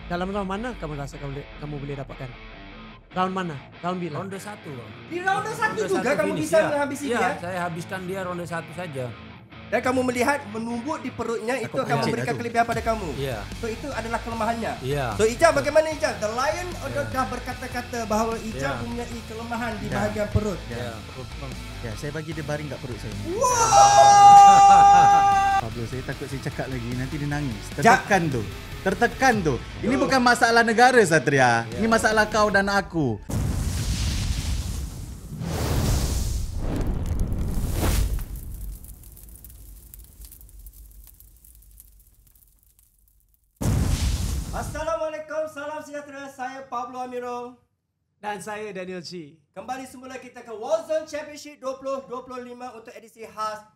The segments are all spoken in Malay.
Dalam round mana kamu rasa kamu boleh dapatkan? Round mana? Round bila? Ronde 1 bang. Di ronde 1 juga satu kamu finish, bisa ya. menghabisi Ya, dia. saya habiskan dia ronde 1 saja. Dan kamu melihat menumbuk di perutnya itu akan memberikan kelebihan pada kamu. Iya. So itu adalah kelemahannya. Iya. So Ijam, bagaimana Ijam? The Lion dah berkata-kata bahawa Ijam mempunyai kelemahan di bahagian perut. Ya. Ya, saya bagi dia baring kat perut saya. Pablo, saya takut saya cakap lagi nanti dia nangis. Tertekan tu. Ini bukan masalah negara, Satria. Ini masalah kau dan aku. Assalamualaikum, salam sejahtera. Saya Pablo Amirul. Dan saya Daniel Chi. Kembali semula kita ke Warzone Championship 2025 untuk edisi khas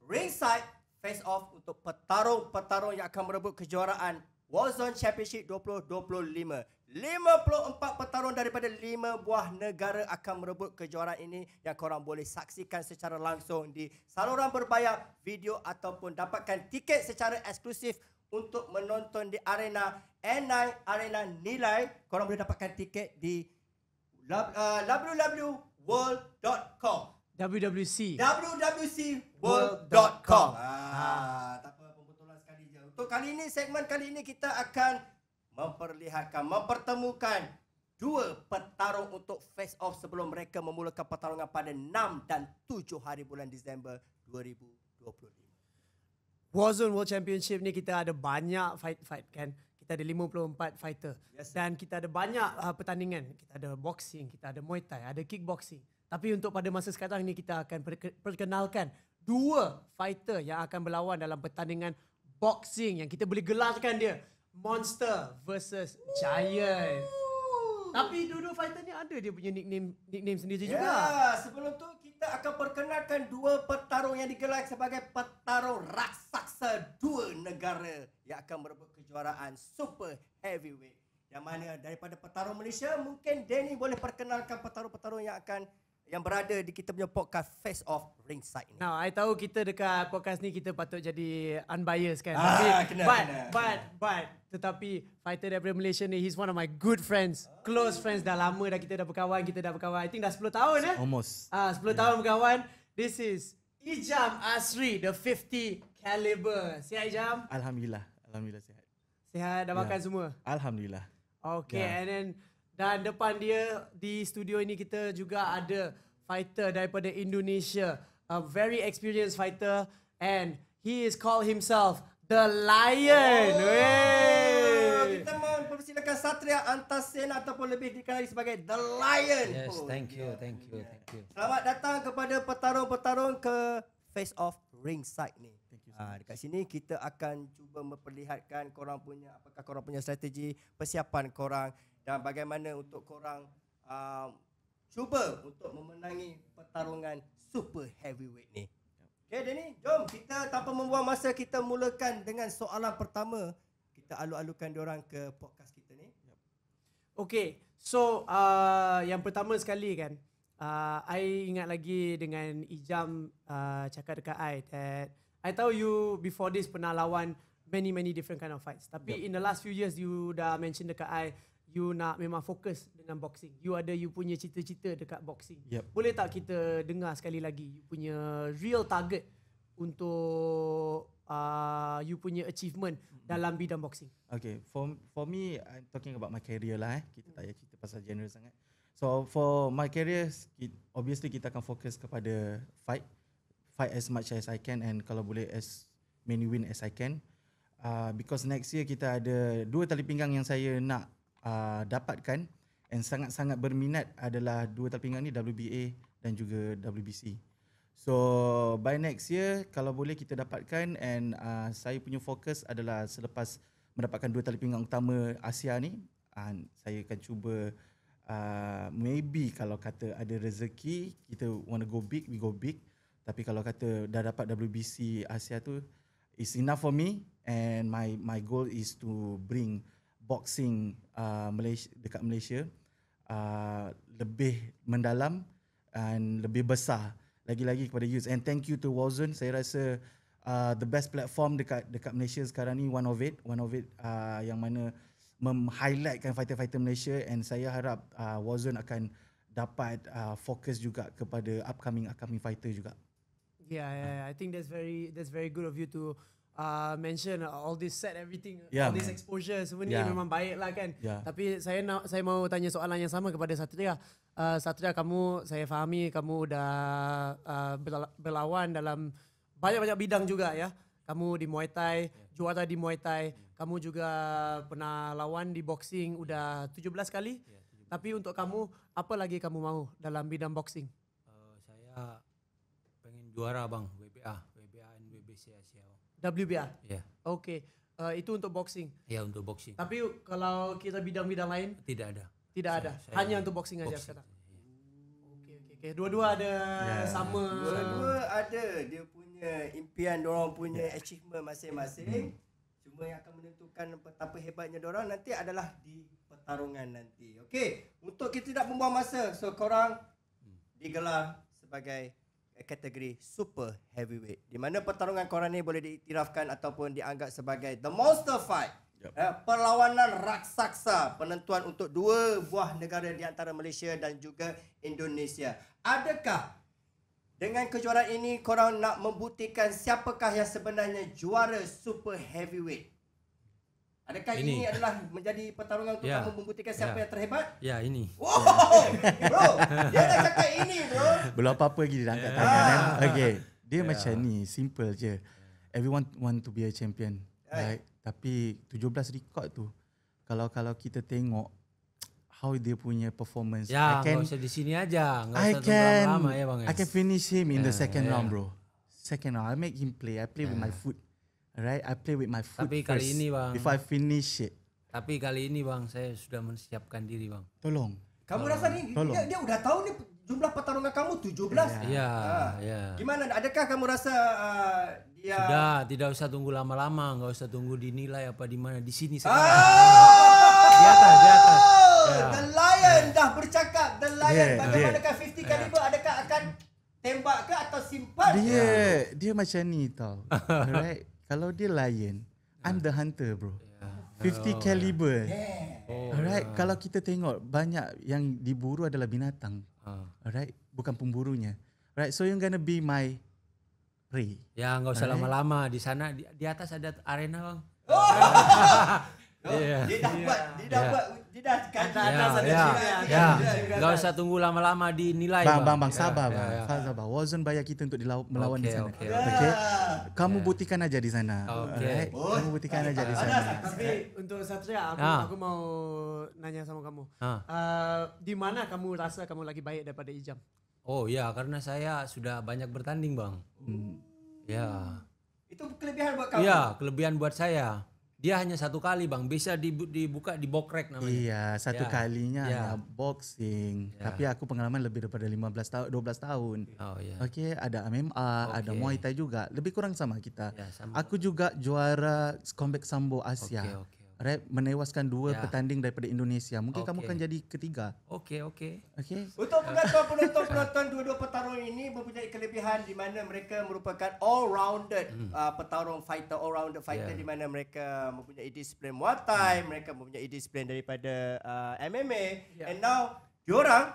Ringside Face Off untuk petarung-petarung yang akan merebut kejuaraan Warzone Championship 2025. 54 petarung daripada 5 buah negara akan merebut kejuaraan ini yang korang boleh saksikan secara langsung di saluran berbayar video ataupun dapatkan tiket secara eksklusif untuk menonton di arena N9 Arena Nilai. Korang boleh dapatkan tiket di www.world.com www.world.com. Tak apa, pembetulan sekali je. Untuk kali ini, segmen kali ini kita akan mempertemukan dua petarung untuk face off sebelum mereka memulakan pertarungan pada 6 dan 7 hari bulan Disember 2025. Warzone World Championship ni kita ada banyak fight kan. Kita ada 54 fighter. Yes. Dan kita ada banyak pertandingan. Kita ada boxing, kita ada Muay Thai, ada kickboxing. Tapi untuk pada masa sekarang ni kita akan perkenalkan dua fighter yang akan berlawan dalam pertandingan boxing yang kita boleh gelarkan dia Monster versus Giant. Tapi dua-dua fighter ni ada dia punya nickname sendiri juga. Ya, sebelum tu kita akan perkenalkan dua petarung yang digelar sebagai petarung raksasa dua negara yang akan merebut kejuaraan Super Heavyweight. Yang mana daripada petarung Malaysia, mungkin Danny boleh perkenalkan petarung-petarung yang berada di kita punya podcast Face Off Ringside ni. Now, I tahu kita dekat podcast ni kita patut jadi unbiased kan. Tetapi fighter daripada Malaysia ni, he's one of my good friends. Close friends, dah lama dah kita dah berkawan. I think dah 10 tahun Almost. 10 tahun berkawan. This is Ijam Asri, the 50 caliber. Sihat Ijam? Alhamdulillah sihat. Sihat, dah makan semua? Alhamdulillah. Okay, and then dan depan dia di studio ini kita juga ada fighter daripada Indonesia, a very experienced fighter, and he is called himself The Lion. Kita mempersilakan Satria Antasena ataupun lebih dikenali sebagai The Lion. Yes, thank you. Selamat datang kepada petarung-petarung ke Face Off Ringside ni. Dekat sini kita akan cuba memperlihatkan apakah korang punya strategi persiapan korang dan bagaimana untuk korang cuba untuk memenangi pertarungan Super Heavyweight ni. Okay Danny, jom kita tanpa membuang masa kita mulakan dengan soalan pertama. Kita alu-alukan diorang ke podcast kita ni. Okay, so yang pertama sekali kan, I ingat lagi dengan Ijam cakap dekat I that I tahu you before this pernah lawan many different kind of fights. Tapi in the last few years you dah mention dekat I, you nak memang fokus dengan boxing. You punya cita-cita dekat boxing. Boleh tak kita dengar sekali lagi you punya real target untuk you punya achievement dalam bidang boxing? Okay, for me, I'm talking about my career lah. Kita tak payah cerita pasal genre sangat. So for my career, obviously kita akan fokus kepada fight as much as I can, and kalau boleh as many win as I can. Because next year kita ada 2 tali pinggang yang saya nak dapatkan, and sangat-sangat berminat adalah 2 tali pinggang ni, WBA dan juga WBC. So by next year kalau boleh kita dapatkan, and saya punya fokus adalah selepas mendapatkan 2 tali pinggang utama Asia ni, saya akan cuba maybe kalau kata ada rezeki kita want to go big, we go big. Tapi kalau kata dah dapat WBC Asia tu, is enough for me, and my goal is to bring boxing dekat Malaysia lebih mendalam dan lebih besar lagi-lagi kepada youth. And thank you to Warzone. Saya rasa the best platform dekat Malaysia sekarang ni, one of it yang mana mem-highlightkan fighter-fighter Malaysia, and saya harap Warzone akan dapat fokus juga kepada upcoming fighter juga. Yeah. I think that's very good of you to mention all this set everything, Yeah, all this man. exposure semua ni Yeah. memang baik lah kan. Yeah. Tapi saya mau tanya soalan yang sama kepada Satria. Satria, saya fahami kamu dah berlawan dalam banyak-banyak bidang juga ya. Kamu di Muay Thai, juara di Muay Thai. Kamu juga pernah lawan di boxing udah 17 kali. Tapi untuk kamu, apa lagi kamu mau dalam bidang boxing? Saya pengen juara bang, WBA dan WBC Asia. WBA? Ya. Okay. Itu untuk boxing. Ya, untuk boxing. Tapi kalau kita bidang-bidang lain? Tidak ada. Tidak ada. Saya Hanya untuk boxing aja boxing. sekarang. Okay. Dua-dua ada sama. Dua-dua ada dia punya impian, diorang punya achievement masing-masing. Cuma yang akan menentukan betapa hebatnya diorang nanti adalah di pertarungan nanti. Okey, untuk kita tidak membuang masa, so korang digelar sebagai kategori super heavyweight, di mana pertarungan korang ni boleh diiktirafkan ataupun dianggap sebagai the monster fight. Perlawanan raksasa, penentuan untuk dua buah negara di antara Malaysia dan juga Indonesia. Adakah dengan kejuaraan ini korang nak membuktikan siapakah yang sebenarnya juara super heavyweight? Adakah ini adalah menjadi pertarungan untuk kamu membuktikan siapa yang terhebat? Ya, ini. Wow, bro, dia dah cakap ini bro. Belum apa-apa lagi dia angkat tangan kan. Okay, dia macam ni, simple je. Everyone want to be a champion, right? Tapi 17 record tu, kalau kita tengok how dia punya performance, Ya, nggak usah di sini aja, nggak usah tunggu lama ya bang. I can finish him in the second round, bro. Second round, I make him play. I play with my foot. Right, I play with my foot Tapi first kali ini bang, before I finish it. Tapi kali ini bang, saya sudah menyiapkan diri bang. Tolong. Kamu rasa ni dia udah tahu ni jumlah pertarungan kamu 17? Iya. Gimana? Adakah kamu rasa dia Sudah, tidak usah tunggu lama-lama, nggak usah tunggu dinilai apa di mana, di sini sekarang. Di atas. The Lion dah bercakap. The Lion bagaimanakah 50 caliber, adakah akan tembak ke atau simpan? Dia macam ni tau. Alright. Kalau dia lion, I'm the hunter, bro. 50 caliber. Alright. Kalau kita tengok banyak yang diburu adalah binatang. Alright. Bukan pemburunya. Alright. So you're gonna be my prey. Ya, nggak usah lama-lama, di sana di atas ada arena bang. Dia dah buat Nggak usah tunggu lama-lama dinilai Bang, sabar bang. Sabar. Warzone bayar kita untuk melawan di sana. Okay. Kamu buktikan aja di sana. Alright. Kamu buktikan aja di sana. Tapi untuk Satria, aku mau nanya sama kamu. Di mana kamu rasa kamu lagi baik daripada Ijam? Oh ya, karena saya sudah banyak bertanding bang. Ya. Itu kelebihan buat kamu? Iya, kelebihan buat saya. Dia hanya satu kali bang, bisa dibuka di bokrek namanya. Iya, satu kalinya hanya boxing. Tapi aku pengalaman lebih daripada 15 tahun, 12 tahun. Oh iya. Okey, ada MMA, ada Muay Thai juga. Lebih kurang sama kita. Ya, sama. Aku juga juara Combat Sambo Asia. Oke. Right, menewaskan 2 petanding daripada Indonesia. Mungkin kamu akan jadi ketiga. Oke. Okey. Untuk penonton dua-dua petarung ini mempunyai kelebihan di mana mereka merupakan all-rounded petarung fighter, all-rounded fighter di mana mereka mempunyai disiplin Muay Thai, mereka mempunyai disiplin daripada MMA. And now diorang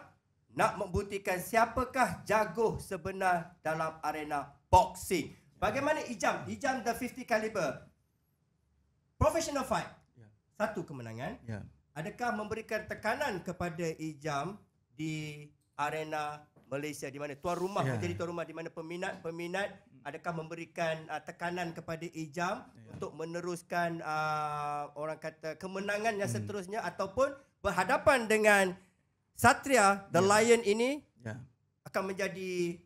nak membuktikan siapakah jago sebenar dalam arena boxing. Bagaimana Ijam the 50 caliber professional fight. Satu kemenangan. Adakah memberikan tekanan kepada Ijam di arena Malaysia di mana tuan rumah menjadi tuan rumah, di mana peminat adakah memberikan tekanan kepada Ijam untuk meneruskan orang kata kemenangan yang seterusnya ataupun berhadapan dengan Satria the Lion ini akan menjadi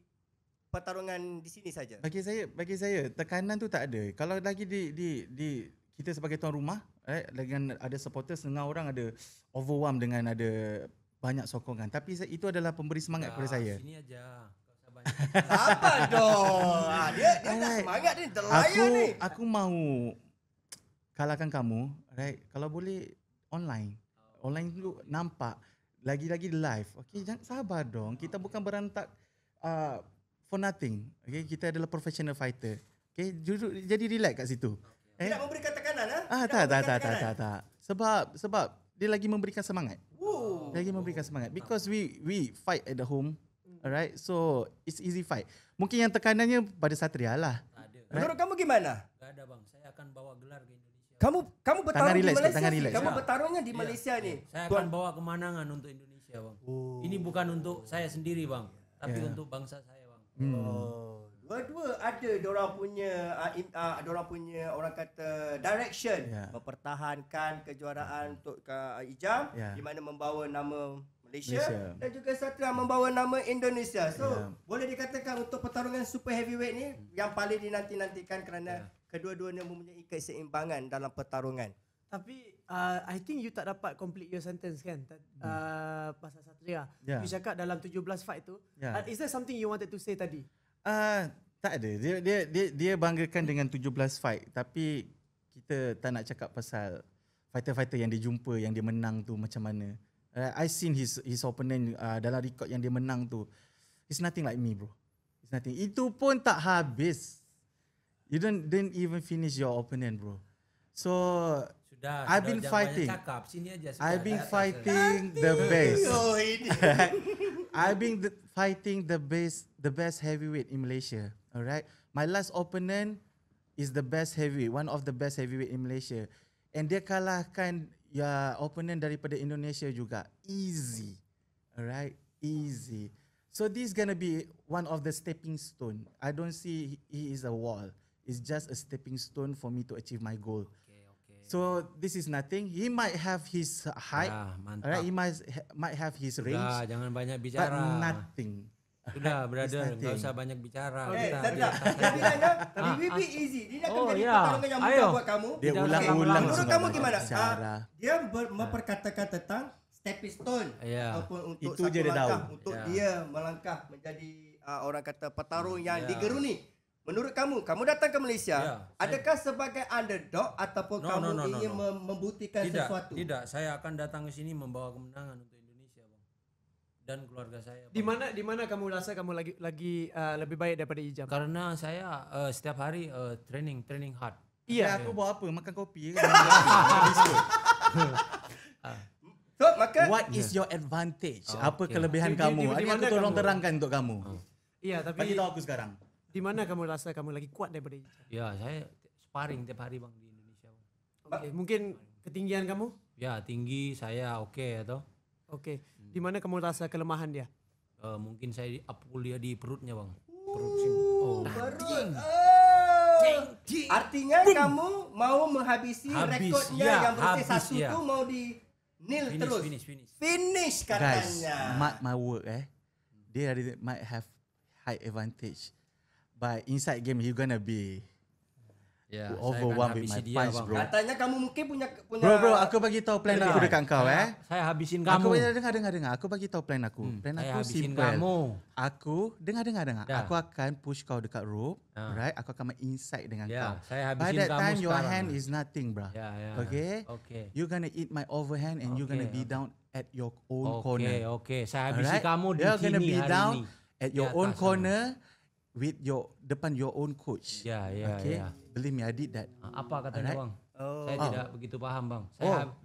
pertarungan di sini saja? Bagi saya tekanan tu tak ada. Kalau lagi di kita sebagai tuan rumah, dengan ada supporter, setengah orang ada overwhelm dengan ada banyak sokongan. Tapi itu adalah pemberi semangat kepada saya. Sini aja. Sabar dong. Dia dah semangat ni, The Lion ni. Aku mau kalahkan kamu, right? Kalau boleh online. Online tu nampak. Lagi-lagi live. Okay, jangan sabar dong. Kita bukan berantak for nothing. Okay, kita adalah professional fighter. Okay, jadi relax kat situ. Tidak memberikan tekanan, tak. Sebab dia lagi memberikan semangat. Dia lagi memberikan semangat because we fight at the home. Alright, so it's easy fight. Mungkin yang tekanannya pada Satria lah. Tak ada. Menurut kamu gimana? Tak ada bang. Saya akan bawa gelar ke Indonesia. Kamu bertarung di relax, Malaysia. tangan sih. relax. Kamu Ya. bertarungnya di Ya. Malaysia ni. Saya akan bawa kemenangan untuk Indonesia bang. Ini bukan untuk saya sendiri bang, tapi untuk bangsa saya bang. Oh, dua-dua ada diorang punya diorang punya orang kata direction, mempertahankan kejuaraan untuk Ijam di mana membawa nama Malaysia dan juga Satria membawa nama Indonesia. So, boleh dikatakan untuk pertarungan super heavyweight ni yang paling dinanti-nantikan kerana kedua-duanya mempunyai keseimbangan dalam pertarungan. Tapi I think you tak dapat complete your sentence kan pasal Satria. You cakap dalam 17 fight tu. Is there something you wanted to say tadi? Tak ada. Dia banggakan dengan 17 fight, tapi kita tak nak cakap pasal fighter-fighter yang dia jumpa, yang dia menang tu macam mana. I seen his opponent dalam record yang dia menang tu. It's nothing like me, bro. It's nothing. Itu pun tak habis. You didn't even finish your opponent, bro. So Sudah. I've been jangan fighting. banyak cakap. Sini aja. Sudah, I've been di atas. fighting the best. Oh, ini. I've been fighting the best heavyweight in Malaysia. Alright, my last opponent is the best heavyweight, one of the best heavyweight in Malaysia, and dia kalahkan opponent daripada Indonesia juga. Easy, alright, easy. So this gonna be one of the stepping stone. I don't see he is a wall. It's just a stepping stone for me to achieve my goal. Okay. So this is nothing. He might have his height, Mantap. alright. He might have his range, Sudah, jangan banyak but bicara. nothing. Sudah, brother. nothing. Enggak usah banyak bicara. Satria, dia bilangnya lebih easy. Dia akan jadi pertarungan yang mudah buat kamu. Dia Tidak ulang-ulang. Menurut semua kamu macam gimana? cara. Dia memperkatakan tentang stepping stone ataupun untuk Itu satu je dia langkah tahu. untuk dia melangkah menjadi orang kata petarung yang digeruni. Menurut kamu datang ke Malaysia, adakah sebagai underdog ataupun kamu ingin membuktikan sesuatu? Tidak, saya akan datang ke sini membawa kemenangan untuk Indonesia, bang. Dan keluarga saya. Di mana kamu rasa kamu lagi lebih baik daripada Ijam? Karena saya setiap hari training hard. Iya. Aku bawa apa? Makan kopi ke? So, maka What is your advantage? Apa Okay. kelebihan Di kamu? Hari mana aku tolong kamu? terangkan untuk kamu. Iya, tapi Bagi tahu aku sekarang. di mana kamu rasa kamu lagi kuat daripada Ijam? Ya, saya sparring tiap hari bang di Indonesia, bang. Okay. Mungkin ketinggian kamu? Ya, tinggi saya oke atau Okey. Di mana kamu rasa kelemahan dia? mungkin saya uppull dia di perutnya, bang. Perut sini. perut. Artinya kamu mau menghabisi Habis, rekodnya ya, yang bersih habis, satu ya. tu mau di nil terus. Finish. Finish Guys, katanya. my work dia might have high advantage. But inside game you gonna be Ya, overwhelmed with my punch, bro. Katanya kamu mungkin punya Bro, aku bagi tahu plan aku dekat kau Saya habisin Aku kamu. dengar. Aku bagi tahu plan aku. Plan Saya aku habisin simple. kamu. Aku dengar. Ya. Aku akan push kau dekat rope, right? Aku akan main inside dengan Ya, kau. saya By habisin that kamu time your sekarang. hand is nothing, bro. Ya. Okay? You're gonna eat my overhand and you're gonna be down at your own corner. Oke. Saya habisi Alright? kamu di You're sini gonna be hari down ini. at Di your own atas corner with your depan your own coach. Ya. Okay? Believe me, I did that. Apa katanya, Alright. bang? Saya tidak begitu paham, bang.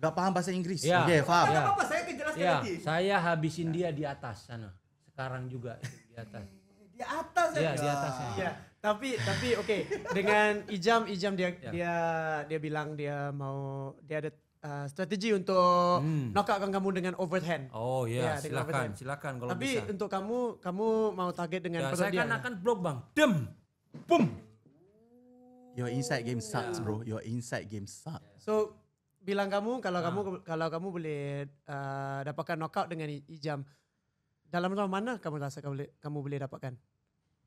Gak paham bahasa Inggris? Ya. Okay, faham. Tak apa-apa, saya akan jelaskan Ya, nanti. saya habisin dia di atas sana. Sekarang juga di atas. Di atas Ya, di atasnya. Ya, tapi okey. Dengan Ijam dia bilang dia ada strategi untuk knockoutkan kamu dengan overhand. Oh Ya, ya, dengan overhand. silakan kalau Tapi bisa. untuk kamu mau target dengan Ya, perut saya dia. kan akan blok, bang. Dem. Boom. Your inside game sucks, bro. Your inside game sucks. So bilang kamu kalau kamu boleh dapatkan knockout dengan Ijam, dalam round mana kamu rasa kamu boleh dapatkan?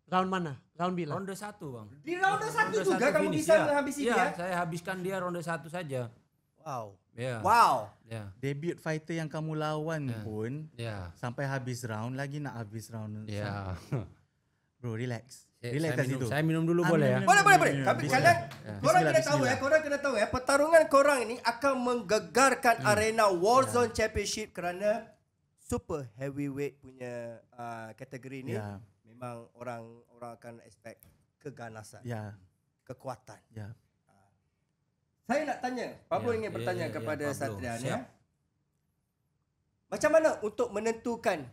Round mana? Round bila? Ronde 1, bang. Di ronde satu Ronde juga satu kamu finish, bisa ya. menghabisi Ya, dia. saya habiskan dia ronde 1 saja. Wow. Ya. Wow. Ya. Debut fighter yang kamu lawan pun Ya. sampai habis round lagi nak habis round. Ya. Bro, relax. Saya Relax kat situ. minum dulu boleh ya? Boleh. Tapi Bismillah. kalian korang Bismillah, kena tahu bismillah. korang kena tahu pertarungan korang ini akan menggegarkan arena Warzone Championship kerana super heavyweight punya kategori ni Ya. memang orang akan expect keganasan, Ya, kekuatan. ya. Saya nak tanya, Pablo ingin bertanya kepada Pablo. Satria ni. Siap. Macam mana untuk menentukan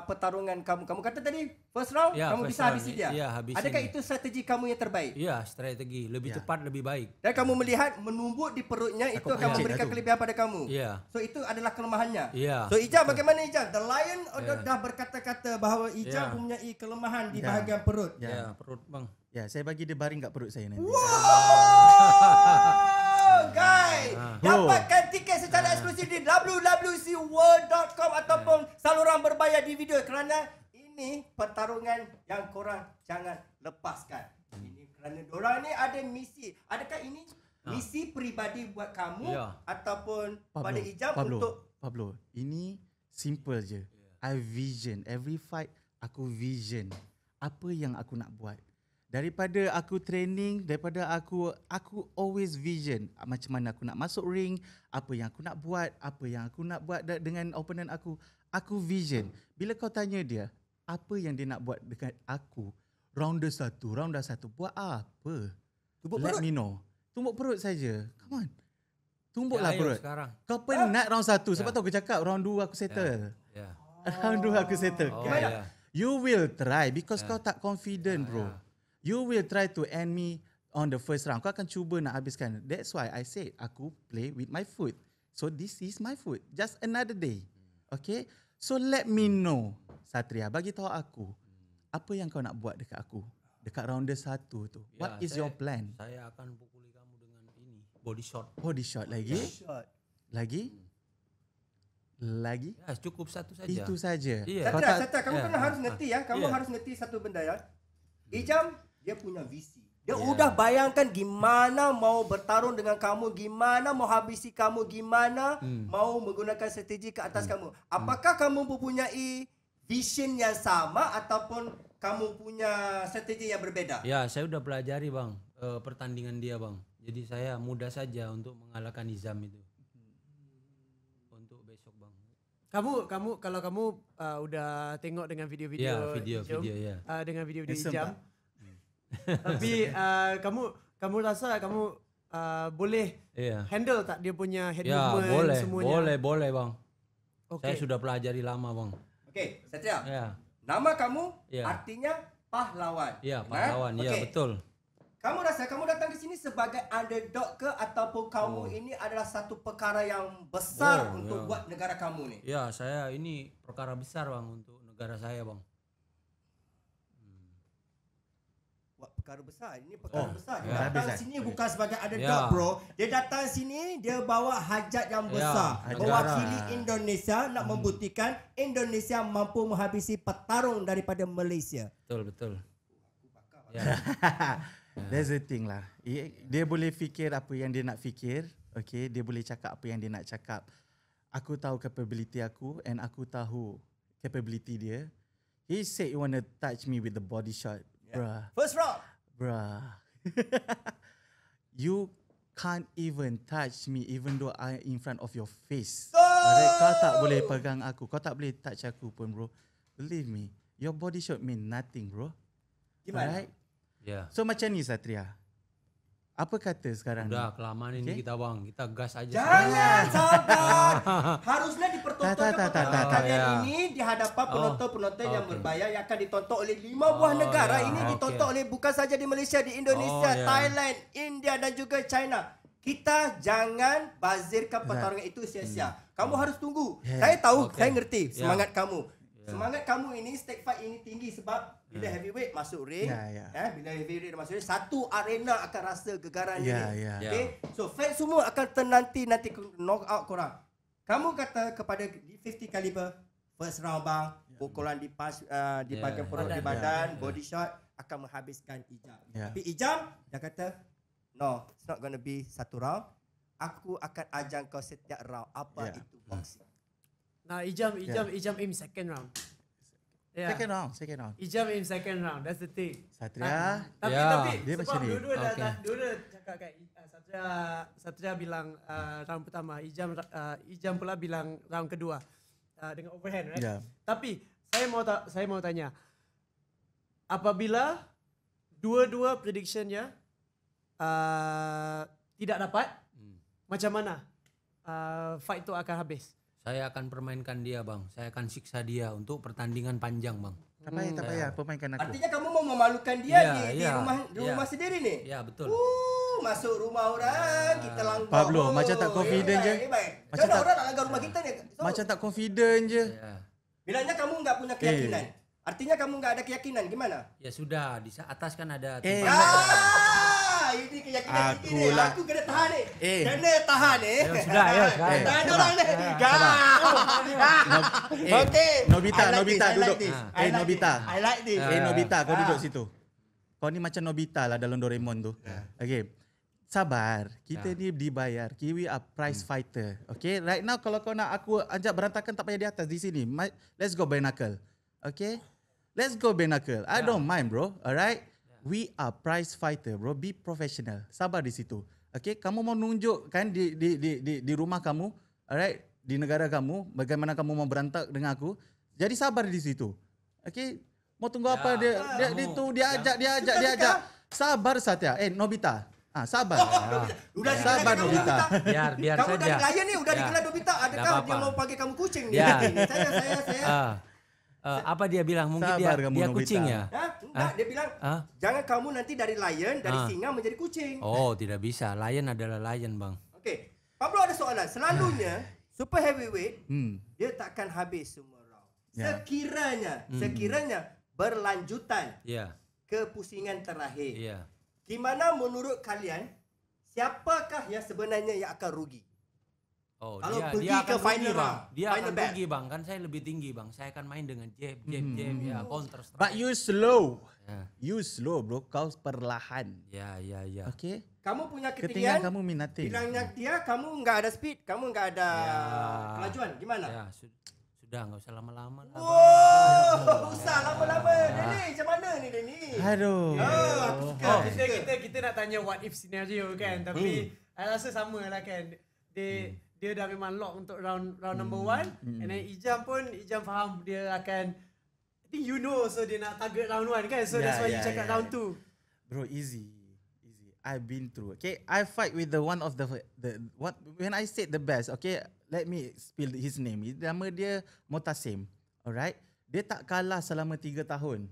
pertarungan kamu? Kamu kata tadi first round kamu first bisa round habisi ni, dia. habisi Adakah ni. itu strategi kamu yang terbaik? Ya, strategi lebih cepat lebih baik. Dan kamu melihat menumbuk di perutnya itu akan pijit memberikan dah tu. kelebihan pada kamu. Ya. So itu adalah kelemahannya. Ya. So Ijam bagaimana Ijam? The Lion dah berkata-kata bahawa Ijam mempunyai kelemahan di bahagian perut. Ya, perut bang. Ya, saya bagi dia baring kat perut saya nanti. Guys, dapatkan tiket secara eksklusif di www.world.com ataupun saluran berbayar di video kerana ini pertarungan yang korang jangan lepaskan. Ini kerana diorang ni ada misi. Adakah ini misi peribadi buat kamu ataupun pada Ijam untuk Pablo, ini simple je. I vision every fight, aku vision apa yang aku nak buat. Daripada aku training, daripada aku always vision macam mana aku nak masuk ring, apa yang aku nak buat dengan opponent aku. Aku vision. Bila kau tanya dia, apa yang dia nak buat dekat aku, round dah satu, buat apa? Let me know. Tumbuk perut saja. Come on. Tumbuklah perut. Sekarang. Kau penat round 1 sebab tu aku cakap round 2 aku settle. Ya. Round 2 aku settle. Ya. You will try because kau tak confident, bro. You will try to end me on the first round. Kau akan cuba nak habiskan. That's why I said aku play with my foot. So this is my foot. Just another day. Okay? So let me know, Satria. Bagi tahu aku apa yang kau nak buat dekat aku. Dekat rounder 1 tu. What is your plan? Saya akan pukuli kamu dengan ini. Body shot. Body shot lagi? Lagi? Ya, cukup satu saja. Itu saja. Iya. Satria, kamu kena harus ngerti ya. Kamu harus ngerti satu benda ya. Ijam dia punya visi. Dia udah bayangkan gimana mau bertarung dengan kamu, gimana mau habisi kamu, gimana mau menggunakan strategi ke atas kamu. Apakah kamu mempunyai vision yang sama ataupun kamu punya strategi yang berbeda? Ya, saya udah pelajari bang pertandingan dia bang. Jadi saya mudah saja untuk mengalahkan Izam itu. Untuk besok bang. Kamu kalau kamu udah tengok dengan video-video video ya. Dengan video-video Handsome Ijam. tak? Tapi kamu rasa kamu boleh handle tak dia punya head movement semuanya? Boleh bang. Okay. Saya sudah pelajari lama bang. Okey, Satria. Ya. Nama kamu artinya pahlawan. Ya, pahlawan. Ya, betul. Kamu rasa kamu datang ke sini sebagai underdog ke ataupun kamu ini adalah satu perkara yang besar untuk buat negara kamu ni? Ya, saya ini perkara besar bang untuk negara saya bang. Buat perkara besar. Ini perkara besar. Dia ya. datang sini bukan sebagai underdog bro. Dia datang sini dia bawa hajat yang besar. Mewakili Indonesia nak membuktikan Indonesia mampu menghabisi petarung daripada Malaysia. Betul. Ya. That's the thing lah. Dia boleh fikir apa yang dia nak fikir. Okay, dia boleh cakap apa yang dia nak cakap. Aku tahu capability aku and aku tahu capability dia. He said you want to touch me with the body shot. Bruh. First round. Bruh. You can't even touch me even though I in front of your face. Alright, kau tak boleh pegang aku. Kau tak boleh touch aku pun, bro. Believe me. Your body shot mean nothing, bro. Gimana? Alright? Ya. So macam ni Satria. Apa kata sekarang Udah ni? kelamaan ini kita bang. Kita gas aja. Jangan sabar. Harusnya dipertontonkan Tak. pertarungan kalian ini di hadapan penonton-penonton yang berbayar yang akan ditonton oleh 5 buah negara. Ini ditonton oleh bukan saja di Malaysia, di Indonesia, Thailand, India dan juga China. Kita jangan bazirkan pertarungan itu sia-sia. Kamu harus tunggu. Saya tahu, saya ngerti semangat kamu. Semangat kamu ini stake fight ini tinggi sebab bila heavyweight masuk ring, bila heavyweight masuk ring, satu arena akan rasa gegaran ini. Okay? So fans semua akan nanti knock out korang. Kamu kata kepada di 50 caliber first round bang, pukulan di punch di bahagian perut di badan, body shot akan menghabiskan Ijam. Tapi Ijam dia kata, no, it's not gonna be satu round. Aku akan ajar kau setiap round apa itu boxing. Nah, Ijam aim second round. Second round. Ijam aim second round. That's the thing. Satria. Tapi dia sebab macam ni. dua-dua cakap kan Satria bilang round pertama, Ijam pula bilang round kedua dengan overhand, right? Tapi saya mau tanya, apabila dua-dua prediction tidak dapat, macam mana fight tu akan habis? Saya akan permainkan dia bang. Saya akan siksa dia untuk pertandingan panjang bang. Tak payah permainkan aku. Artinya kamu mau memalukan dia di rumah sendiri ni? Ya betul. Masuk rumah orang, kita langgar. Pablo, macam tak confident je. Macam tak orang nak langgar rumah kita ni. So, Macam tak confident je. Ya. bilangnya kamu enggak punya keyakinan. Artinya kamu enggak ada keyakinan, gimana? Ya sudah, di atas kan ada Ini keyakinan Aku ini. lah. Aku kena tahan ni. Kena tahan ni. sudah, ya, sekarang. Tahan orang ni. Okay. Nobita I like duduk. this. Nobita. I like this. Nobita, kau duduk situ. Kau ni macam Nobita lah dalam Doraemon tu. Okay. Sabar. Kita ni dibayar. We are prize fighter. Okay. Right now kalau kau nak aku ajak berantakan tak payah di atas di sini. Let's go bare knuckle. Okay. Let's go bare knuckle. I don't mind bro. Alright. We are prize fighter bro. Be professional. Sabar di situ. Okay. Kamu mau nunjuk kan di rumah kamu. Alright. Di negara kamu. Bagaimana kamu mau berantak dengan aku. Jadi sabar di situ. Okay. Mau tunggu apa dia ajak. Sabar Satya. Nobita. Sabar. Udah sabar Nobita. Biar kamu saja. dari klien ni udah dikelar Nobita. Adakah dia mau panggil kamu kucing ni? Saya. Apa dia bilang? Mungkin Sabar dia kamu, dia Nobita. kucing ya? Enggak, dia bilang jangan kamu nanti dari lion, dari singa menjadi kucing. Oh, tidak bisa. Lion adalah lion, bang. Okey. Pablo ada soalan. Selalunya super heavyweight dia takkan habis semua round. Sekiranya berlanjutan ke pusingan terakhir. Iya. Gimana menurut kalian siapakah yang sebenarnya yang akan rugi? Oh, Kalau pergi dia ke akan final rugi, bang. round, Dia final akan battle. rugi, bang. Kan saya lebih tinggi, bang. Saya akan main dengan jab, ya, counter strike. But you slow. Ya. You slow bro. Kau perlahan. Ya. Okay. Kamu punya Ketinggalan ketinggian, kamu minatin. bilangnya dia kamu enggak ada speed, kamu enggak ada kelajuan. Gimana? Ya, sudah enggak usah lama-lama lah. Bang. Wow, usah lama-lama. Denny, macam mana ni Denny? Aduh. Aku suka. Kita nak tanya what if scenario kan, tapi I rasa sama lah kan. Dia dah memang lock untuk round number 1 and then Ijam faham dia akan, I think you know, so dia nak target round 1 kan, so that's why you cakap round 2. Bro, easy. I've been through. Okay, I fight with the one of the what when I said the best. Okay, let me spill his name. Nama dia Motasim. Alright, dia tak kalah selama 3 tahun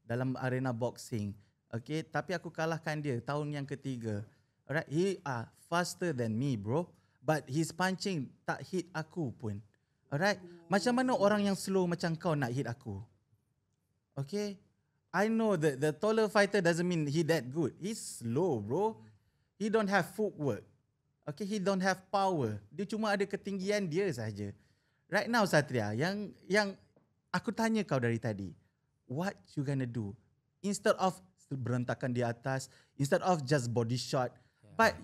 dalam arena boxing. Okay, tapi aku kalahkan dia tahun yang ketiga. Alright, he are faster than me, bro. But his punching tak hit aku pun. Alright, macam mana orang yang slow macam kau nak hit aku? Okay. I know that the taller fighter doesn't mean he that good. He's slow, bro. He don't have footwork. Okay, he don't have power. Dia cuma ada ketinggian dia saja. Right now, Satria, yang aku tanya kau dari tadi, what you gonna do? Instead of berantakan di atas, instead of just body shot, but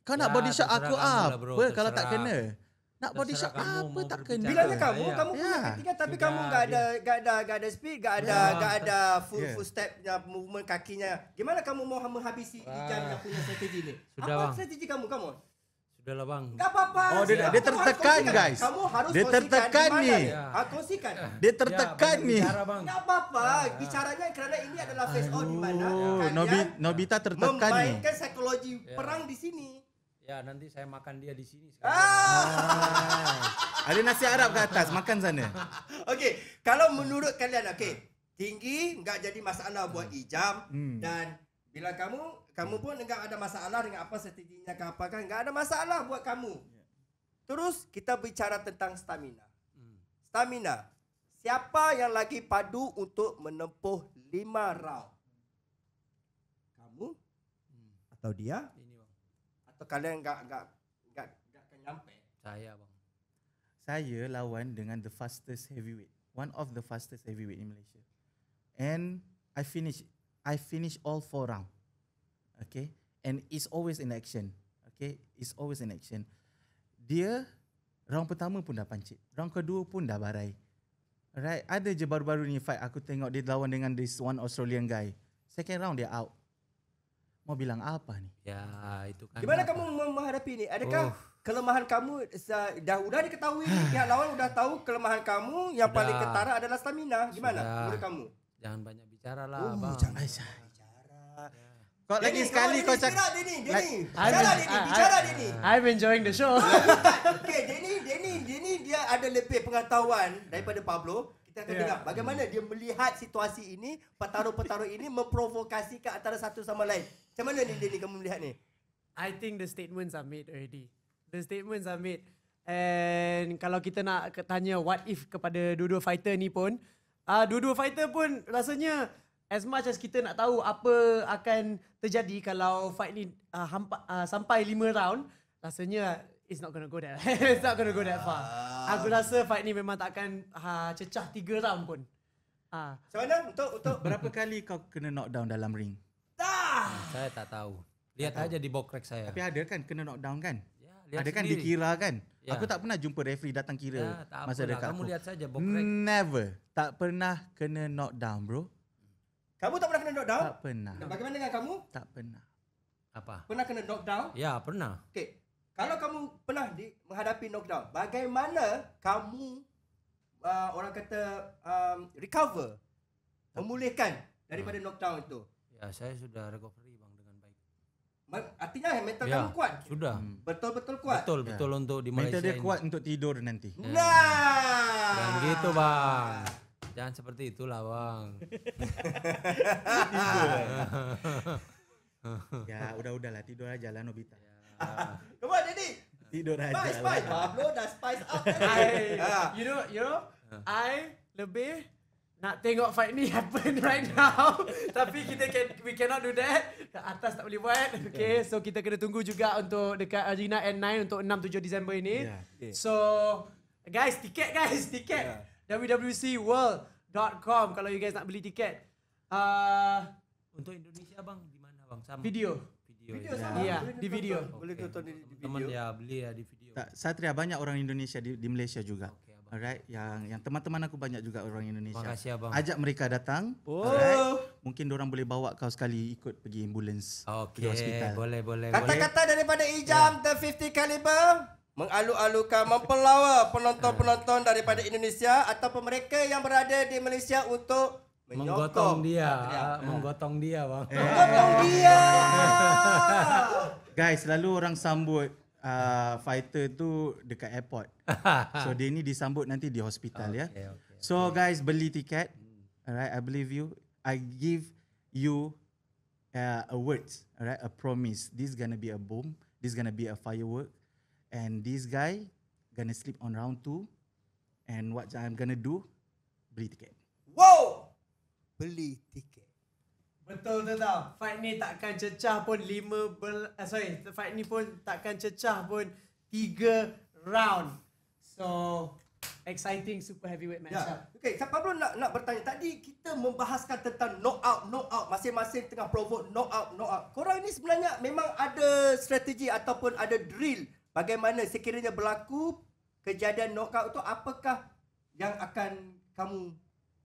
kau nak body shot aku apa kalau tak kena? Nak body shot apa tak kena? Bilangnya kamu punya ketinggian tapi kamu enggak ada speed, enggak ada full step movement kakinya. Gimana kamu mau menghabisi Ijam yang punya strategi ni? Apa strategi kamu? Sudahlah, bang. Enggak apa-apa. Oh, dia tertekan, guys. Kamu harus dia tertekan ni. Kongsikan. Dia tertekan ni. Enggak apa-apa. Bicaranya kerana ini adalah face on di mana Nobita tertekan ni. memainkan psikologi perang di sini. Ya, nanti saya makan dia di sini. Ada nasi Arab ke atas, makan sana. Okey, kalau menurut kalian tinggi enggak jadi masalah buat Ijam dan bila kamu pun enggak ada masalah dengan apa strateginya ke apa kan, enggak ada masalah buat kamu. Terus kita bicara tentang stamina. Stamina. Siapa yang lagi padu untuk menempuh 5 round? Kamu atau dia? Atau kalian enggak akan nyampe? Saya, bang. Saya lawan dengan the fastest heavyweight. One of the fastest heavyweight in Malaysia. And I finish all 4 round. Okay. And it's always in action. Okay. It's always in action. Dia round pertama pun dah pancit. Round kedua pun dah barai. Alright. Ada je baru-baru ni fight aku tengok dia lawan dengan this one Australian guy. Second round dia out. Mau bilang apa ni? Ya, itu kan. Gimana kamu menghadapi ni? Adakah kelemahan kamu dah diketahui pihak lawan sudah tahu kelemahan kamu yang paling ketara adalah stamina? Gimana menurut kamu? Jangan banyak bicara lah, bang. Jangan bicara. Kau lagi sekali kau cakap. Denny. I'm- Bicara Denny. I'm enjoying the show. Okay, Denny dia ada lebih pengetahuan daripada Pablo. Kita akan dengar bagaimana dia melihat situasi ini, petarung-petarung ini memprovokasikan antara satu sama lain. Macam mana ni Denny kamu melihat ni? I think the statements are made already. The statements are made. And kalau kita nak tanya what if kepada dua-dua fighter ni pun, dua-dua fighter pun rasanya as much as kita nak tahu apa akan terjadi kalau fight ni sampai 5 round, rasanya it's not gonna go that it's not gonna go that far. Aku rasa fight ni memang tak akan cecah 3 round pun. Macam mana untuk Berapa kali kau kena knockdown dalam ring? Saya tak tahu. Lihat aja di bokrek saya. Tapi ada kan kena knockdown kan? Ya, lihat Ada kan sendiri. dikira kan? Ya. Aku tak pernah jumpa referee datang kira Ya, tak masa apalah. dekat Kamu aku. lihat saja bokrek. Never. Tak pernah kena knockdown bro. kamu tak pernah kena knockdown? Tak pernah. Bagaimana dengan kamu? Tak pernah. Apa? Pernah kena knockdown? Ya, pernah. Okey. Kalau kamu pernah menghadapi knockdown, bagaimana kamu orang kata recover, memulihkan daripada knockdown itu? Ya, saya sudah recovery bang dengan baik. Artinya mental Ya, kamu kuat. sudah. Betul-betul kuat. Betul untuk di Malaysia Mental dia ini. kuat untuk tidur nanti. Nah. Jangan gitu bang. Jangan seperti itulah bang. Ya udahlah tidur aja lah Nobita. Come on, Daddy. Tidur aja Spice. lah. Pablo dah spice up. You know, I lebih nak tengok fight ni happen right now. Tapi we cannot do that. Kat atas tak boleh buat. Okay, so kita kena tunggu juga untuk dekat Arena N9 untuk 6-7 Disember ini. Yeah. So, tiket. www.world.com kalau you guys nak beli tiket. Untuk Indonesia bang, di mana bang? Sama. Video. Video ya. sama. Iya, Boleh di video. tonton. Boleh tonton di Teman video. ya beli ya di video. Tak, Satria banyak orang Indonesia di Malaysia juga. Oke, abang. Alright, yang teman-teman aku banyak juga orang Indonesia. Makasih abang. Ajak mereka datang. Oh. Alright. Mungkin orang boleh bawa kau sekali ikut pergi ambulans Oke, di hospital. boleh. Kata-kata daripada Ijam The 50 Caliber mengalu-alukan mempelawa penonton-penonton daripada Indonesia ataupun mereka yang berada di Malaysia untuk Menggotong dia, Satria. menggotong dia bang. Menggotong dia. Guys, selalu orang sambut fighter tu dekat airport. So dia ni disambut nanti di hospital ya. Okay. So guys, beli tiket. Alright, I believe you. I give you a words, alright, a promise. This gonna be a boom. This gonna be a firework. And this guy gonna sleep on round 2. And what I'm gonna do, beli tiket. Wow. Beli tiket. Betul tu tau. Fight ni takkan cecah pun fight ni pun takkan cecah pun 3 round. So exciting super heavyweight match. Ya. Okey, Pablo nak bertanya. Tadi kita membahaskan tentang knockout. Masing-masing tengah provoke knockout. Korang ni sebenarnya memang ada strategi ataupun ada drill bagaimana sekiranya berlaku kejadian knockout tu, apakah yang akan kamu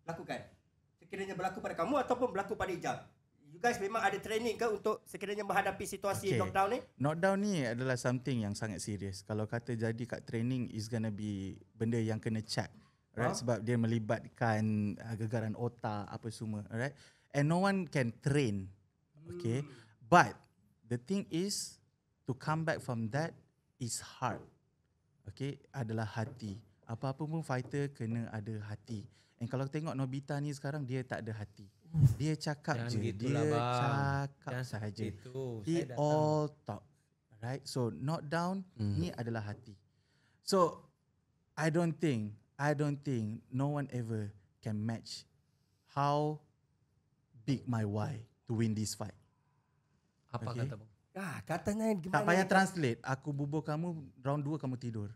lakukan? Sekiranya berlaku pada kamu ataupun berlaku pada Ijam. You guys memang ada training ke untuk sekiranya menghadapi situasi knockdown ni? Knockdown ni adalah something yang sangat serius. Kalau kata jadi kat training is gonna be benda yang kena check. Right? Sebab dia melibatkan gegaran otak apa semua, alright? And no one can train. Okay? But the thing is to come back from that is hard. Okay? Adalah hati. Apa-apa pun fighter kena ada hati. And kalau tengok Nobita ni sekarang dia tak ada hati. Dia cakap Jangan je. gitulah, Dia bang. cakap Jangan sahaja. seperti itu. He Saya datang. all talk. Right? So knockdown ni adalah hati. So I don't think no one ever can match how big my why to win this fight. Apa Okay. kata bang? Katanya gimana? Tak payah translate. Aku bubur kamu round 2 kamu tidur.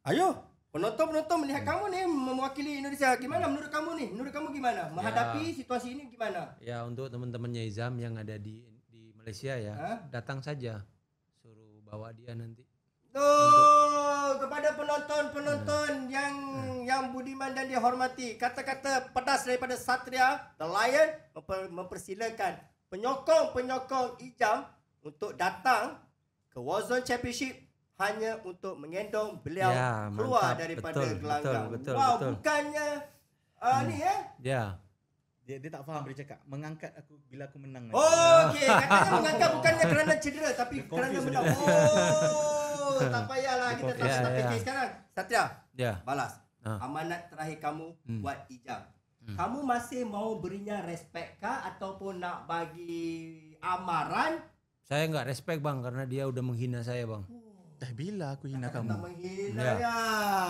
Ayo, penonton-penonton melihat kamu ni mewakili Indonesia. Gimana menurut kamu ni? Menurut kamu gimana? Menghadapi situasi ini gimana? Ya untuk teman-temannya Izam yang ada di Malaysia ya, datang saja. Suruh bawa dia nanti. Kepada penonton-penonton yang budiman dan dihormati, kata-kata pedas daripada Satria The Lion mempersilakan penyokong-penyokong Ijam untuk datang ke Warzone Championship hanya untuk mengendong beliau Ya, keluar mantap. daripada Betul, gelanggang. betul, Wow, betul. bukannya ni Ya. Dia tak faham dia cakap mengangkat aku bila aku menang. Oh, okey. Katanya mengangkat bukannya kerana cedera tapi Dia kerana confused menang. dia. Oh, tak payahlah kita tak Ya, tak ya. fikir sekarang. Satria, Ya. balas. Ah. Amanat terakhir kamu buat Ijam. Kamu masih mau berinya respect kah ataupun nak bagi amaran? Saya nggak respect bang karena dia udah menghina saya bang. Dah bila aku hina Tak kamu? menghina Ya. ya.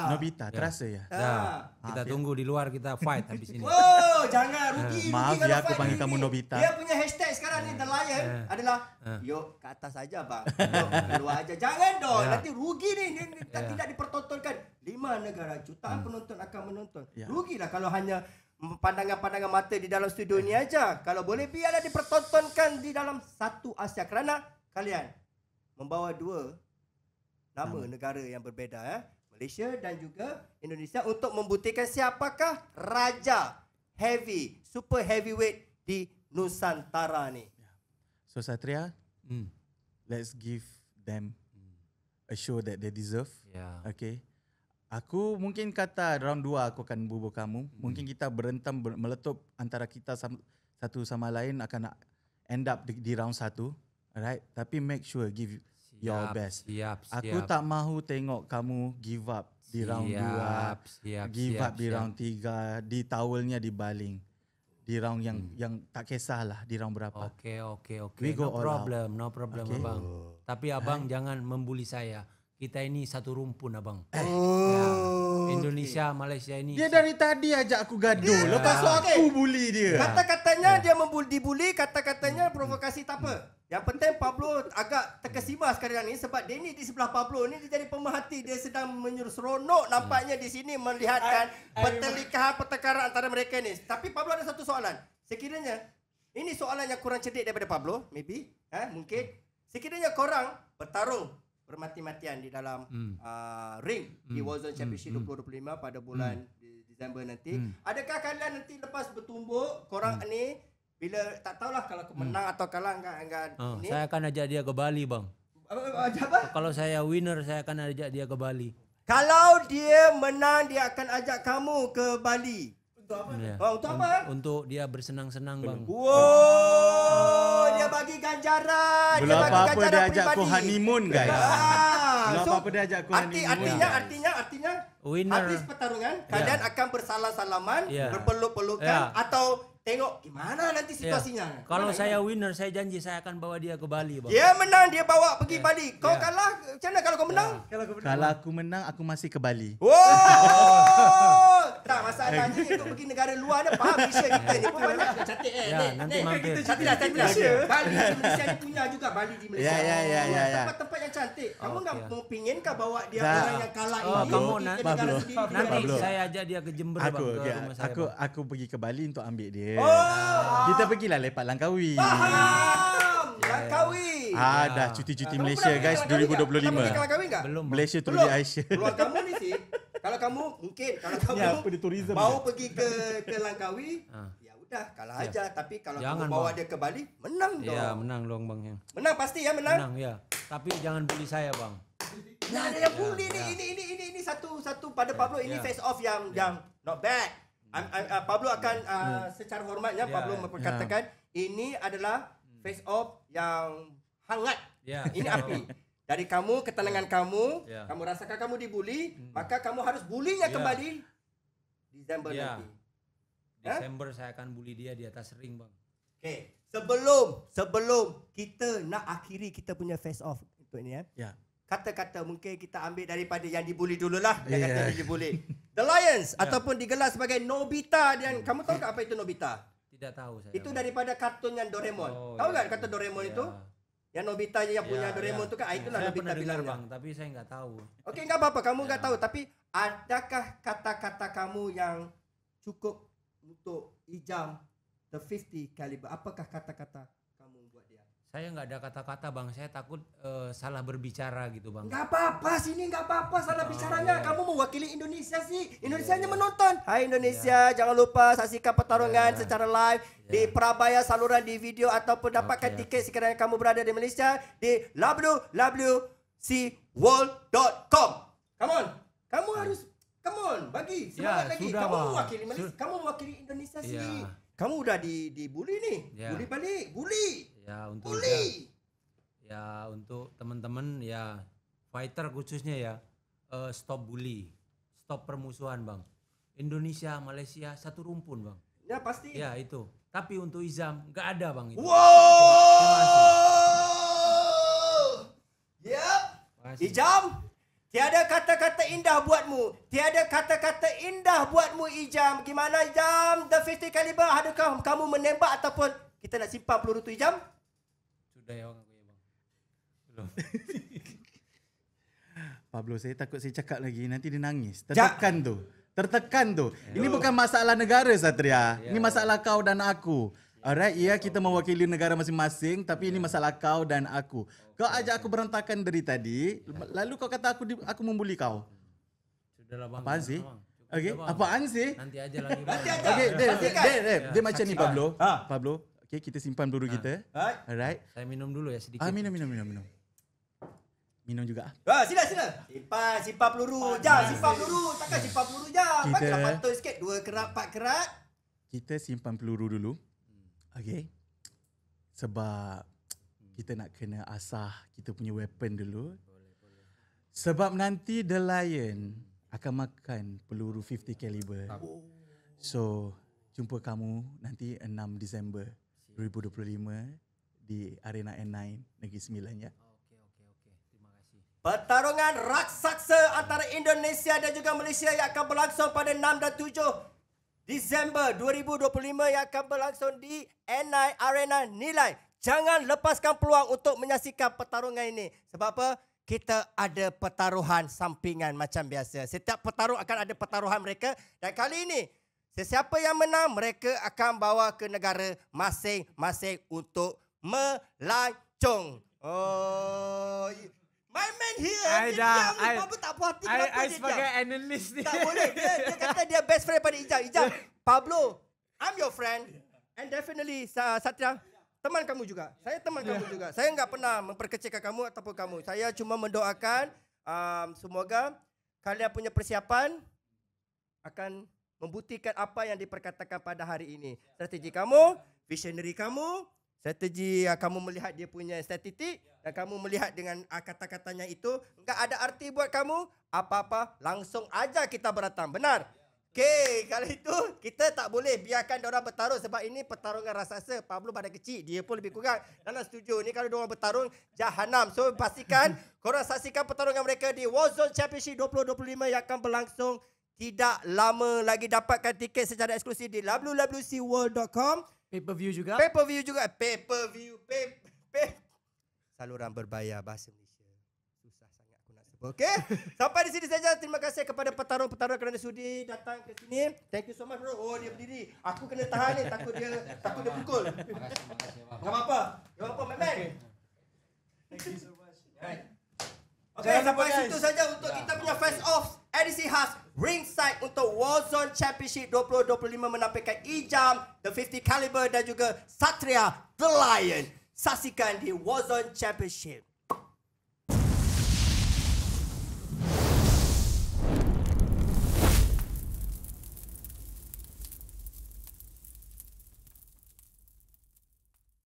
Nobita, terasa ya? Dah, kita Maaf, tunggu di luar kita fight habis ini. Oh, jangan rugi. Maaf rugi kalau ya, aku fight panggil rugi. kamu Nobita. Dia punya hashtag sekarang ni The Lion adalah yuk ke atas aja bang. Yuk keluar aja. Jangan dong. Ya. Nanti rugi ni. Ya. Tidak dipertontonkan. 5 negara jutaan penonton akan menonton. Ya. Rugilah kalau hanya pandangan-pandangan mata di dalam studio ni aja. Kalau boleh biarlah dipertontonkan di dalam satu Asia kerana kalian membawa 2 nama negara yang berbeza Malaysia dan juga Indonesia untuk membuktikan siapakah raja super heavyweight di Nusantara ni. So Satria, Hmm. let's give them a show that they deserve. Ya. Okay. Aku mungkin kata round 2 aku akan bubur kamu. Mungkin kita berentam meletup antara kita satu sama lain akan end up di round 1. Alright. Tapi make sure give your best. Siap. Aku tak mahu tengok kamu give up di round 2. Siap. Give up di round 3. Di towelnya dibaling. Di round yang tak kisahlah di round berapa. Oke. We go No all problem, no problem Okay. abang. Tapi abang jangan membuli saya. Kita ini satu rumpun abang. Oh. Ya. Indonesia, Malaysia ini. Dia dari tadi ajak aku gaduh. Lepas tu Okay. aku bully dia. Kata-katanya dia dibuli, kata-katanya provokasi tak apa. Yang penting Pablo agak terkesima sekarang ni sebab Denny di sebelah Pablo ni dia jadi pemerhati. Dia sedang seronok nampaknya di sini melihatkan pertelikahan antara mereka ni. Tapi Pablo ada satu soalan. Sekiranya ini soalan yang kurang cerdik daripada Pablo, maybe, mungkin. Sekiranya korang bertarung bermati-matian di dalam ring di Warzone Championship 2025 pada bulan Disember nanti. Adakah kalian nanti lepas bertumbuk korang ni bila tak tahulah kalau menang atau kalah enggak ni. Saya akan ajak dia ke Bali bang. Apa? Kalau saya winner, saya akan ajak dia ke Bali. Kalau dia menang dia akan ajak kamu ke Bali. Untuk apa? Ya. Untuk apa? Untuk dia bersenang-senang bang. Wow, dia bagi ganjaran. Belum dia bagi apa-apa ganjaran dia ajak aku peribadi. honeymoon guys. Belum So, apa-apa dia ajak aku honeymoon. artinya Winner. habis pertarungan kalian akan bersalam-salaman, Ya. berpeluk-pelukan Ya. atau tengok gimana nanti situasinya. Kalau Gimana, saya winner, saya janji saya akan bawa dia ke Bali bang. dia menang dia bawa pergi Bali. Kau kalah macam mana kalau kau menang? Kalau aku menang aku masih ke Bali. Wow. Tak masalahnya untuk pergi negara luar ni faham Malaysia kita ni pun banyak cantik Ya, nanti mampir. Cantik Malaysia. Bali di Malaysia ni punya juga Bali di Malaysia. Ya. Tempat-tempat yang cantik. Kamu enggak Okey. mau pinginkah bawa dia Tak. orang yang kalah Oh, ini kamu pergi nak- ke negara Pablo. sendiri? Nanti Pablo. saya ajak dia ke Jember bang, ke rumah saya. bang. Aku pergi ke Bali untuk ambil dia. Oh. Kita pergilah lepak Langkawi. Faham. Langkawi. Dah cuti-cuti Kamu Malaysia pernah guys pergi Langkawi tak? Pernah pergi ke 2025. Langkawi enggak? Belum. Bang. Malaysia Belum. turun di Aisyah. Peluang kamu ni sih. Kalau kamu mungkin kalau kamu Ni apa dia tourism mau je? pergi ke Langkawi, ya udah kalah Siap. aja. Tapi kalau Jangan, kamu bawa Bang. dia ke Bali, menang dong. Ya menang dong bang ya. Menang pasti ya menang. Menang ya. Tapi jangan bully saya bang. Nah, ada yang bully ni. Ini satu pada Pablo ini Ya. face off yang not bad. Pablo akan secara hormatnya Ya. Pablo memperkatakan ini adalah face off yang hangat. Ya. Ini api. Dari kamu, ketenangan kamu, Ya. kamu rasakan kamu dibuli, maka kamu harus bulinya Ya. kembali Desember Ya. nanti. Desember saya akan bully dia di atas ring bang. Okay. Sebelum kita nak akhiri kita punya face off untuk ini Ya. kata-kata mungkin kita ambil daripada yang dibuli dululah. Yang Yeah. kata yang dibuli. The Lions ataupun digelar sebagai Nobita. Dan kamu tahu tak apa itu Nobita? Tidak tahu saya. Itu bang. daripada kartun yang Doraemon. Oh, Tahu ya. kan kata Doraemon Ya. itu? Yang Nobita yang punya Ya, Doraemon ya. tu kan. Itulah Saya Nobita pernah dengar bilangnya. bang, tapi saya nggak tahu. Okey, enggak apa-apa. Kamu enggak Ya. tahu. Tapi adakah kata-kata kamu yang cukup untuk Ijam the 50 caliber? Apakah kata-kata kamu buat dia? Saya nggak ada kata-kata bang. Saya takut salah berbicara gitu bang. Enggak apa-apa sini, enggak apa-apa salah bicaranya. ya. Kamu mewakili Indonesia sih. Indonesia hanya menonton. Hai Indonesia, jangan lupa saksikan pertarungan secara live di Prabaya saluran di video ataupun dapatkan tiket sekiranya kamu berada di Malaysia di www.cworld.com. Come on. Kamu harus come on, bagi semangat lagi. sudah, Kamu bang. mewakili Malaysia, kamu mewakili Indonesia sendiri. Kamu udah dibully nih. Ya. Bully balik. Bully. Ya untuk Bully. ya untuk teman-teman ya fighter khususnya ya stop bully, stop permusuhan bang. Indonesia Malaysia satu rumpun bang. Ya pasti. Ya itu. Tapi untuk Izam nggak ada bang itu. Wow. Yep. Makasih. Ijam. Tiada kata-kata indah buatmu. Tiada kata-kata indah buatmu Ijam. Gimana Ijam? The 50 caliber, adakah kamu menembak ataupun kita nak simpan peluru tu Ijam? Sudah ya bang aku ya bang. Belum. Pablo, saya takut saya cakap lagi nanti dia nangis. Tertekan tu. Tertekan tu. Ini bukan masalah negara Satria. Ini masalah kau dan aku. Alright, ya kita mewakili negara masing-masing tapi ini masalah kau dan aku. Kau ajak aku berantakan dari tadi, lalu kau kata aku membuli kau. Sudahlah bang. Apaan sih? Bang. Cukup Okey, dah, bang. apaan sih? Nanti aja lagi bang. Nanti aja. Okey, Pastikan. dia macam ni Pablo. Ha. Pablo, okey kita simpan peluru kita. Alright. Alright. Saya minum dulu ya sedikit. Minum. Minum juga. Sila. Simpan peluru. Jam, simpan peluru. Takkan simpan peluru Jam. Kita- Bagilah patut sikit. 2 kerat, 4 kerat. Kita simpan peluru dulu. Okey. Sebab kita nak kena asah kita punya weapon dulu. Sebab nanti The Lion akan makan peluru 50 caliber. So, jumpa kamu nanti 6 Disember 2025 di Arena N9 Negeri Sembilan ya. Okey. Terima kasih. Pertarungan raksasa antara Indonesia dan juga Malaysia yang akan berlangsung pada 6 dan 7 Disember 2025 yang akan berlangsung di N9 Arena Nilai. Jangan lepaskan peluang untuk menyaksikan pertarungan ini. Sebab apa? Kita ada pertaruhan sampingan macam biasa. Setiap pertarung akan ada pertaruhan mereka. Dan kali ini, sesiapa yang menang, mereka akan bawa ke negara masing-masing untuk melancong. Oh, my man here. I dah- I- Pablo tak puas hati kenapa I dia sebagai diam? analis ni. Tak boleh. Dia kata dia best friend pada Ijam. Ijam, Pablo, I'm your friend. And definitely, Satria, teman kamu juga. Saya teman kamu juga. Saya enggak pernah memperkecilkan kamu ataupun kamu. Saya cuma mendoakan semoga kalian punya persiapan akan membuktikan apa yang diperkatakan pada hari ini. Strategi kamu, visionary kamu, strategi kamu melihat dia punya statistik dan kamu melihat dengan kata-katanya itu enggak ada arti buat kamu, apa-apa langsung aja kita berantem. Benar? Okey, kalau itu kita tak boleh biarkan diorang bertarung sebab ini pertarungan raksasa. Pablo badan kecil, dia pun lebih kurang. Dan nak setuju, ni kalau diorang bertarung jahanam. So pastikan korang saksikan pertarungan mereka di Warzone Championship 2025 yang akan berlangsung tidak lama lagi. Dapatkan tiket secara eksklusif di www.world.com. Pay-per-view juga. Pay-per-view juga. Pay-per-view. Saluran berbayar bahasa Malaysia. Susah sangat aku nak sebut. Okey. Sampai di sini saja. Terima kasih kepada petarung-petarung kerana sudi datang ke sini. Thank you so much bro. Oh dia berdiri. Aku kena tahan ni. Takut dia pukul. Makasih bang. Tak apa-apa. Tak apa-apa my man. Thank you so much. Right. Okay, sampai situ saja untuk kita punya face off edisi khas ringside untuk Warzone Championship 2025 menampilkan Ijam, The 50 Caliber dan juga Satria, The Lion. Saksikan di Warzone Championship.